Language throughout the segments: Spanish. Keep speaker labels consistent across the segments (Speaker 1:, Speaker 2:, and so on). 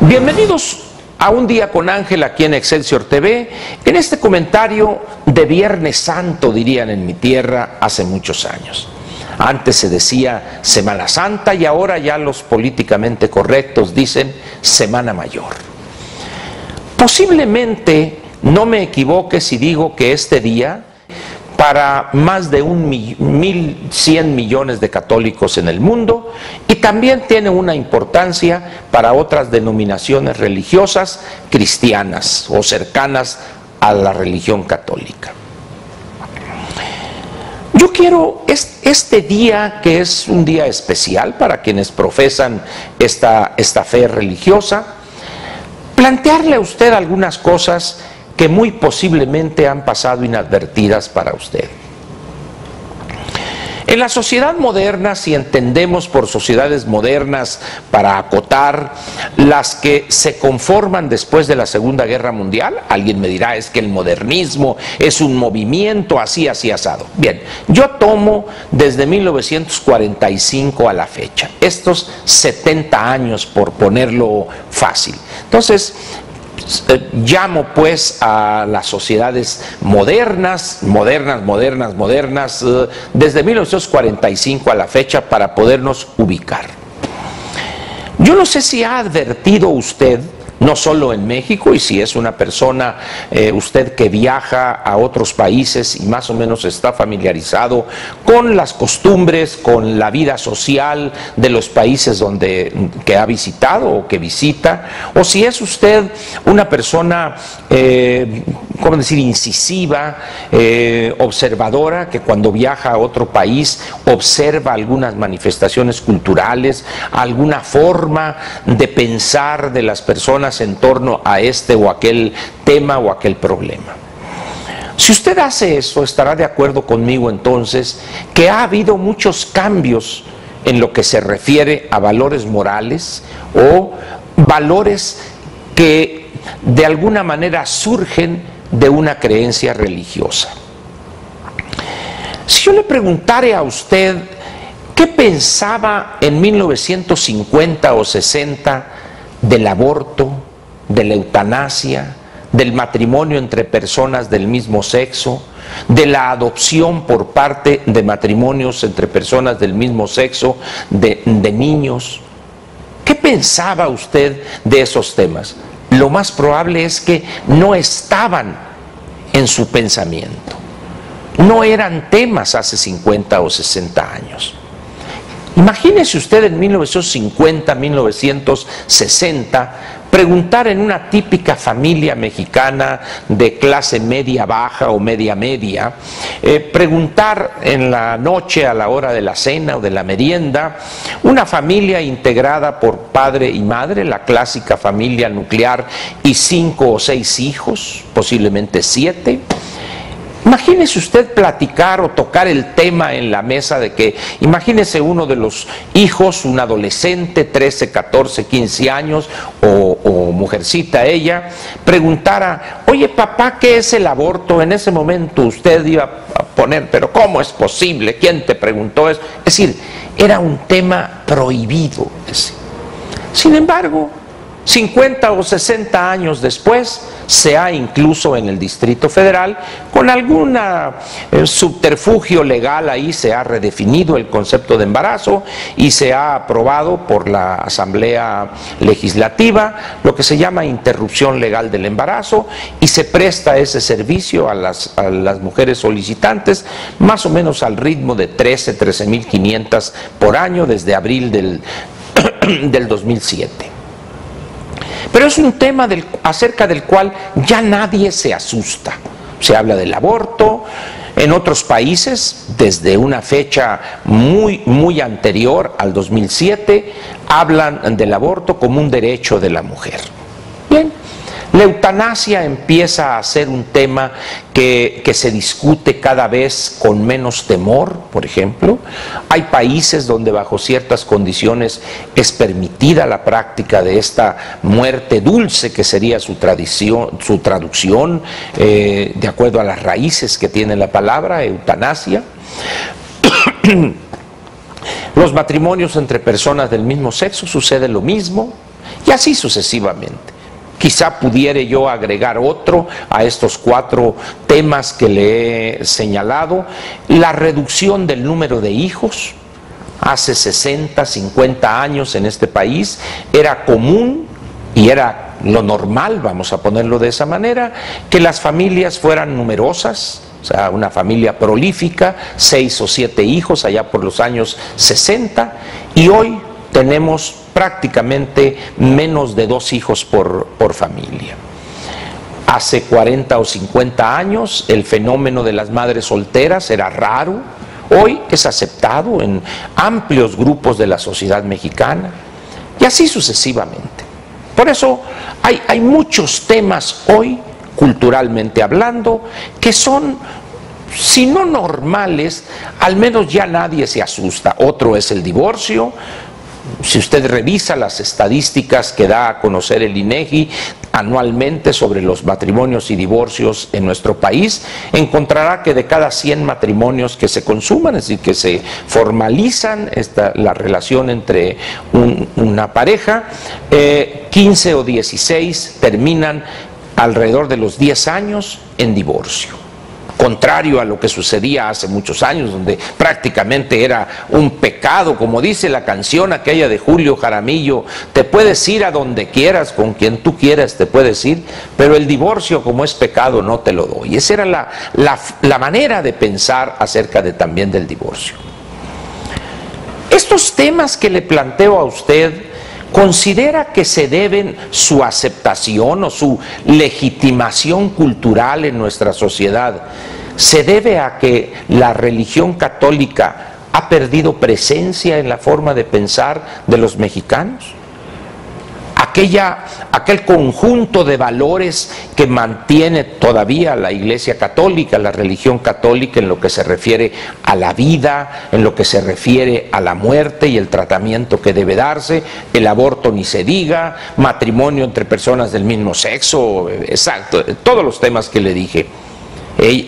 Speaker 1: Bienvenidos a Un Día con Ángel aquí en Excelsior TV, en este comentario de Viernes Santo, dirían en mi tierra, hace muchos años. Antes se decía Semana Santa y ahora ya los políticamente correctos dicen Semana Mayor. Posiblemente no me equivoque si digo que este día, para más de 1.100 millones de católicos en el mundo, y también tiene una importancia para otras denominaciones religiosas cristianas o cercanas a la religión católica. Yo quiero este día, que es un día especial para quienes profesan esta fe religiosa, plantearle a usted algunas cosas que muy posiblemente han pasado inadvertidas para usted. En la sociedad moderna, si entendemos por sociedades modernas para acotar las que se conforman después de la Segunda Guerra Mundial, alguien me dirá, es que el modernismo es un movimiento así asado. Bien, yo tomo desde 1945 a la fecha, estos 70 años por ponerlo fácil. Entonces, llamo pues a las sociedades modernas, desde 1945 a la fecha para podernos ubicar. Yo no sé si ha advertido usted, no solo en México, y si es una persona, usted que viaja a otros países y más o menos está familiarizado con las costumbres, con la vida social de los países que ha visitado o que visita, o si es usted una persona, ¿cómo decir?, incisiva, observadora, que cuando viaja a otro país observa algunas manifestaciones culturales, alguna forma de pensar de las personas en torno a este o aquel tema o aquel problema. Si usted hace eso, estará de acuerdo conmigo entonces que ha habido muchos cambios en lo que se refiere a valores morales o valores que de alguna manera surgen de una creencia religiosa. Si yo le preguntara a usted qué pensaba en 1950 o 60 del aborto, de la eutanasia, del matrimonio entre personas del mismo sexo, de la adopción por parte de matrimonios entre personas del mismo sexo, de niños, ¿qué pensaba usted de esos temas? Lo más probable es que no estaban en su pensamiento, no eran temas hace 50 o 60 años. Imagínese usted en 1950, 1960, preguntar en una típica familia mexicana de clase media baja o media, preguntar en la noche a la hora de la cena o de la merienda, una familia integrada por padre y madre, la clásica familia nuclear y 5 o 6 hijos, posiblemente 7. Imagínese usted platicar o tocar el tema en la mesa de que, imagínese uno de los hijos, un adolescente, 13, 14, 15 años, o mujercita ella, preguntara, oye papá, ¿qué es el aborto? En ese momento usted iba a poner, pero ¿cómo es posible? ¿Quién te preguntó eso? Es decir, era un tema prohibido. Sin embargo, 50 o 60 años después, se ha incluso en el Distrito Federal, con algún subterfugio legal ahí, se ha redefinido el concepto de embarazo y se ha aprobado por la Asamblea Legislativa lo que se llama interrupción legal del embarazo, y se presta ese servicio a las mujeres solicitantes más o menos al ritmo de 13.500 por año desde abril del 2007. Pero es un tema acerca del cual ya nadie se asusta. Se habla del aborto. En otros países, desde una fecha muy anterior al 2007, hablan del aborto como un derecho de la mujer. Bien. La eutanasia empieza a ser un tema que se discute cada vez con menos temor, por ejemplo. Hay países donde bajo ciertas condiciones es permitida la práctica de esta muerte dulce, que sería su traducción, de acuerdo a las raíces que tiene la palabra, eutanasia. Los matrimonios entre personas del mismo sexo sucede lo mismo. y así sucesivamente. Quizá pudiera yo agregar otro a estos 4 temas que le he señalado: la reducción del número de hijos. Hace 60, 50 años en este país era común y era lo normal, vamos a ponerlo de esa manera, que las familias fueran numerosas, o sea, una familia prolífica, 6 o 7 hijos allá por los años 60, y hoy tenemos prácticamente menos de 2 hijos por familia. Hace 40 o 50 años el fenómeno de las madres solteras era raro, hoy es aceptado en amplios grupos de la sociedad mexicana, y así sucesivamente. Por eso hay muchos temas hoy, culturalmente hablando, que son, si no normales, al menos ya nadie se asusta. Otro es el divorcio. Si usted revisa las estadísticas que da a conocer el INEGI anualmente sobre los matrimonios y divorcios en nuestro país, encontrará que de cada 100 matrimonios que se consuman, es decir, que se formalizan la relación entre una pareja, 15 o 16 terminan alrededor de los 10 años en divorcio. Contrario a lo que sucedía hace muchos años, donde prácticamente era un pecado, como dice la canción aquella de Julio Jaramillo: te puedes ir a donde quieras, con quien tú quieras te puedes ir, pero el divorcio, como es pecado, no te lo doy. Esa era la manera de pensar acerca también del divorcio. Estos temas que le planteo a usted, ¿considera que se deben su aceptación o su legitimación cultural en nuestra sociedad? ¿Se debe a que la religión católica ha perdido presencia en la forma de pensar de los mexicanos? Aquel conjunto de valores que mantiene todavía la Iglesia Católica, la religión católica, en lo que se refiere a la vida, en lo que se refiere a la muerte y el tratamiento que debe darse, el aborto ni se diga, matrimonio entre personas del mismo sexo, exacto, todos los temas que le dije.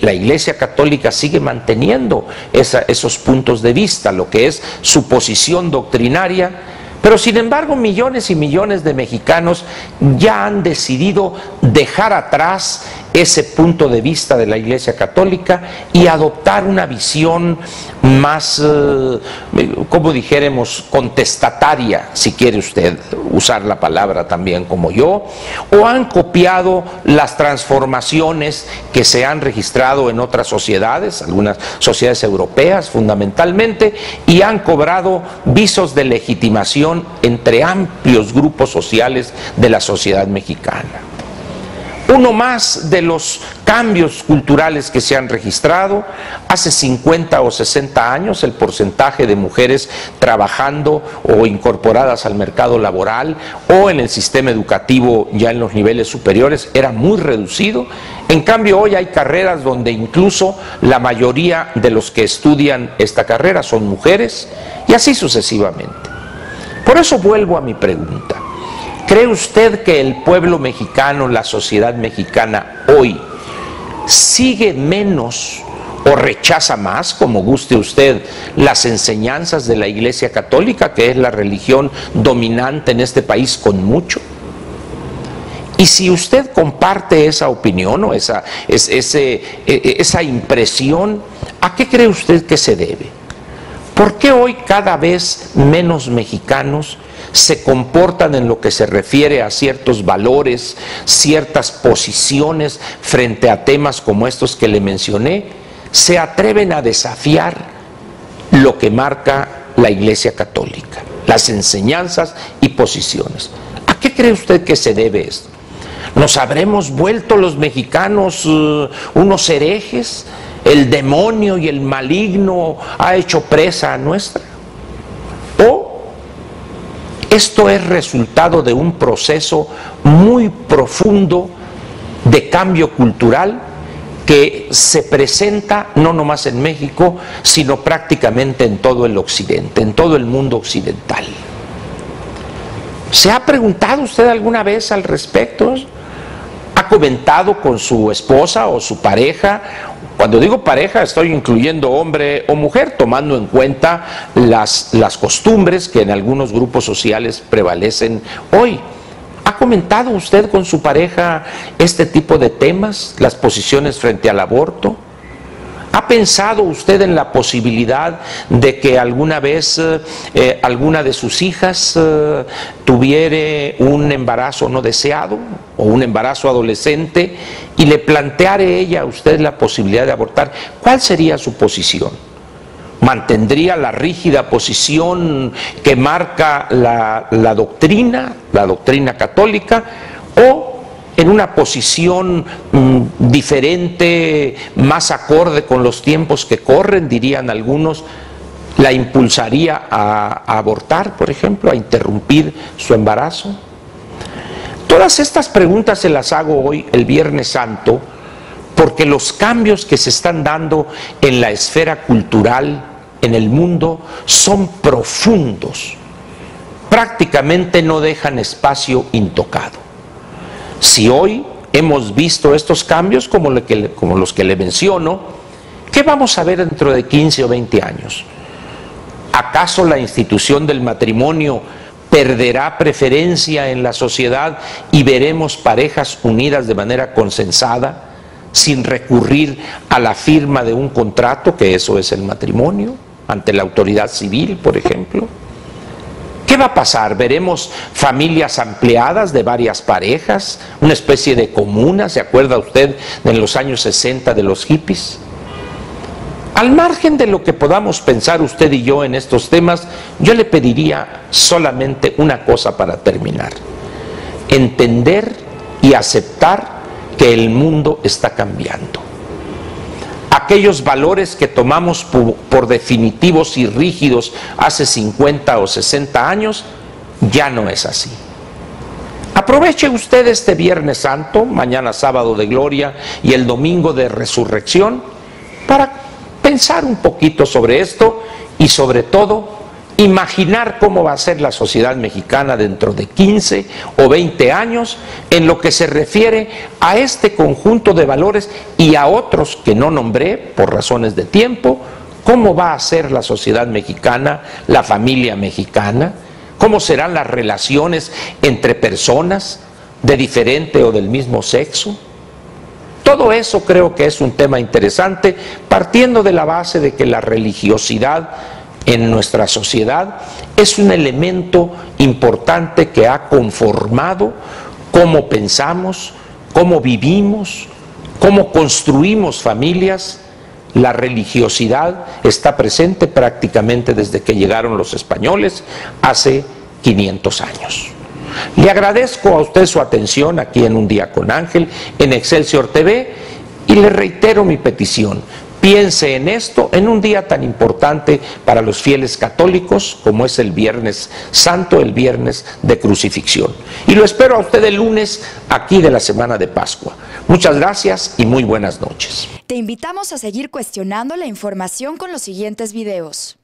Speaker 1: La Iglesia Católica sigue manteniendo esos puntos de vista, lo que es su posición doctrinaria. Pero sin embargo, millones y millones de mexicanos ya han decidido dejar atrás ese punto de vista de la Iglesia Católica y adoptar una visión más, como dijéramos, contestataria, si quiere usted usar la palabra también como yo, o han copiado las transformaciones que se han registrado en otras sociedades, algunas sociedades europeas fundamentalmente, y han cobrado visos de legitimación entre amplios grupos sociales de la sociedad mexicana. Uno más de los cambios culturales que se han registrado: hace 50 o 60 años el porcentaje de mujeres trabajando o incorporadas al mercado laboral o en el sistema educativo ya en los niveles superiores era muy reducido. En cambio, hoy hay carreras donde incluso la mayoría de los que estudian esta carrera son mujeres, y así sucesivamente. Por eso vuelvo a mi pregunta: ¿cree usted que el pueblo mexicano, la sociedad mexicana hoy, sigue menos o rechaza más, como guste usted, las enseñanzas de la Iglesia Católica, que es la religión dominante en este país con mucho? Y si usted comparte esa opinión o esa impresión, ¿a qué cree usted que se debe? ¿Por qué hoy cada vez menos mexicanos se comportan en lo que se refiere a ciertos valores, ciertas posiciones frente a temas como estos que le mencioné, se atreven a desafiar lo que marca la Iglesia Católica, las enseñanzas y posiciones? ¿A qué cree usted que se debe esto? ¿Nos habremos vuelto los mexicanos unos herejes? ¿El demonio y el maligno ha hecho presa nuestra? ¿O esto es resultado de un proceso muy profundo de cambio cultural que se presenta no nomás en México, sino prácticamente en todo el occidente, en todo el mundo occidental? ¿Se ha preguntado usted alguna vez al respecto? ¿Ha comentado con su esposa o su pareja? Cuando digo pareja, estoy incluyendo hombre o mujer, tomando en cuenta las costumbres que en algunos grupos sociales prevalecen hoy. ¿Ha comentado usted con su pareja este tipo de temas, las posiciones frente al aborto? ¿Ha pensado usted en la posibilidad de que alguna vez alguna de sus hijas tuviera un embarazo no deseado o un embarazo adolescente y le planteara ella a usted la posibilidad de abortar? ¿Cuál sería su posición? ¿Mantendría la rígida posición que marca la doctrina católica, o en una posición diferente, más acorde con los tiempos que corren, dirían algunos, la impulsaría a abortar, por ejemplo, a interrumpir su embarazo? Todas estas preguntas se las hago hoy, el Viernes Santo, porque los cambios que se están dando en la esfera cultural, en el mundo, son profundos. Prácticamente no dejan espacio intocado. Si hoy hemos visto estos cambios como los que le menciono, ¿qué vamos a ver dentro de 15 o 20 años? ¿Acaso la institución del matrimonio perderá preferencia en la sociedad y veremos parejas unidas de manera consensada, sin recurrir a la firma de un contrato, que eso es el matrimonio, ante la autoridad civil, por ejemplo? ¿Qué va a pasar? ¿Veremos familias ampliadas de varias parejas? ¿Una especie de comuna? ¿Se acuerda usted de los años 60 de los hippies? Al margen de lo que podamos pensar usted y yo en estos temas, yo le pediría solamente una cosa para terminar: entender y aceptar que el mundo está cambiando. Aquellos valores que tomamos por definitivos y rígidos hace 50 o 60 años, ya no es así. Aproveche usted este Viernes Santo, mañana sábado de gloria y el domingo de resurrección, para pensar un poquito sobre esto y sobre todo imaginar cómo va a ser la sociedad mexicana dentro de 15 o 20 años en lo que se refiere a este conjunto de valores y a otros que no nombré por razones de tiempo. ¿Cómo va a ser la sociedad mexicana, la familia mexicana? ¿Cómo serán las relaciones entre personas de diferente o del mismo sexo? Todo eso creo que es un tema interesante, partiendo de la base de que la religiosidad en nuestra sociedad es un elemento importante que ha conformado cómo pensamos, cómo vivimos, cómo construimos familias. La religiosidad está presente prácticamente desde que llegaron los españoles hace 500 años. Le agradezco a usted su atención aquí en Un Día con Ángel, en Excelsior TV, y le reitero mi petición: piense en esto en un día tan importante para los fieles católicos como es el Viernes Santo, el Viernes de Crucifixión. Y lo espero a usted el lunes aquí de la Semana de Pascua. Muchas gracias y muy buenas noches.
Speaker 2: Te invitamos a seguir cuestionando la información con los siguientes videos.